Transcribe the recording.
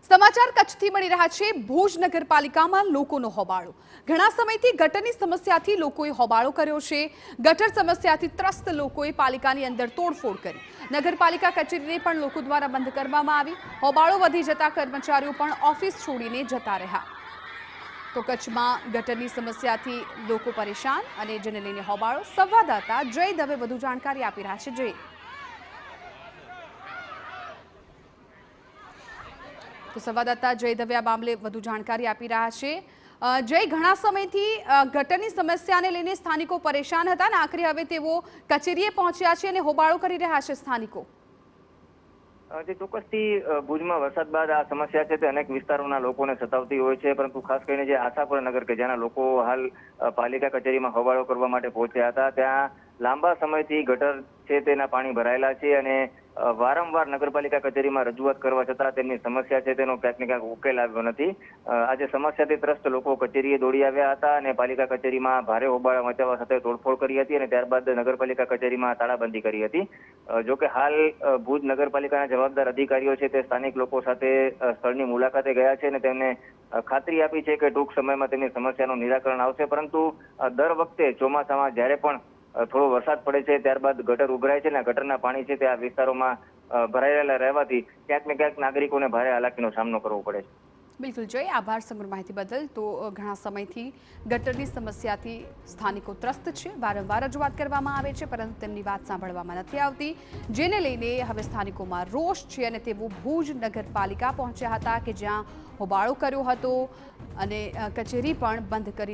સમાચાર કચ્છથી મળી રહ્યા છે। ભુજ નગરપાલિકામાં લોકોનો હોબાળો। ઘણા સમયથી ગટરની સમસ્યાથી લોકોએ હોબાળો કર્યો છે। ગટર સમસ્યાથી ત્રસ્ત લોકોએ પાલિકાની અંદર તોડફોડ કરી। નગરપાલિકા કચેરીને પણ લોકો દ્વારા બંધ કરવામાં આવી। હોબાળો વધી જતા કર્મચારીઓ પણ ઓફિસ છોડીને જતા રહ્યા। તો કચ્છમાં ગટરની સમસ્યાથી લોકો પરેશાન અને જેને લઈને હોબાળો। સંવાદદાતા જય દવે વધુ જાણકારી આપી રહ્યા છે। જય, તો સંવાદદાતા જય દવે આ મામલે વધુ જાણકારી આપી રહ્યા છે। જય, ઘણા સમયથી ગટરની સમસ્યાને લઈને સ્થાનિકો પરેશાન હતા અને આખરે હવે તેઓ કચેરીએ પહોંચ્યા છે અને હોબાળો કરી રહ્યા છે સ્થાનિકો। જે ચોક્કસથી ભુજમાં વરસાદ બાદ આ સમસ્યા છે તે અનેક વિસ્તારોના લોકોને સતાવતી હોય છે, પરંતુ ખાસ કરીને જે આશાપુર નગર કે જેના લોકો હાલ પાલિકા કચેરીમાં હોબાળો કરવા માટે પહોંચ્યા હતા, ત્યાં લાંબા સમયથી ગટર છે તેના પાણી ભરાયેલા છે અને વારંવાર નગરપાલિકા કચેરીમાં રજૂઆત કરવા છતાં તેમની સમસ્યા છે તેનો ક્યાંક ને ક્યાંક ઉકેલ આવ્યો નથી। આજે સમસ્યાથી ત્રસ્ત લોકો કચેરીએ દોડી આવ્યા હતા અને પાલિકા કચેરીમાં ભારે હોબાળા મચાવવા સાથે તોડફોડ કરી હતી અને ત્યારબાદ નગરપાલિકા કચેરીમાં તાળાબંધી કરી હતી। જોકે હાલ ભુજ નગરપાલિકાના જવાબદાર અધિકારીઓ છે તે સ્થાનિક લોકો સાથે સ્થળની મુલાકાતે ગયા છે અને તેમને ખાતરી આપી છે કે ટૂંક સમયમાં તેમની સમસ્યાનું નિરાકરણ આવશે, પરંતુ દર વખતે ચોમાસામાં જ્યારે પણ થોડો વરસાદ પડે છે ત્યારબાદ ગટર ઉભરાય છે અને ગટરના પાણી છે તે આ વિસ્તારોમાં ભરાયેલા રહેવાથી ક્યાંક ને ક્યાંક નાગરિકોને ભારે હાલાકીનો સામનો કરવો પડે છે। બિલકુલ જય, આભાર સમગ્ર માહિતી બદલ। તો ઘણા સમયથી ગટરની સમસ્યાથી સ્થાનિકો ત્રસ્ત છે। વારંવાર રજૂઆત કરવામાં આવે છે પરંતુ તેમની વાત સાંભળવામાં નથી આવતી, જેને લઈને હવે સ્થાનિકોમાં રોષ છે અને તેઓ ભુજ નગરપાલિકા પહોંચ્યા હતા કે જ્યાં હોબાળો કર્યો હતો અને કચેરી પણ બંધ કરીને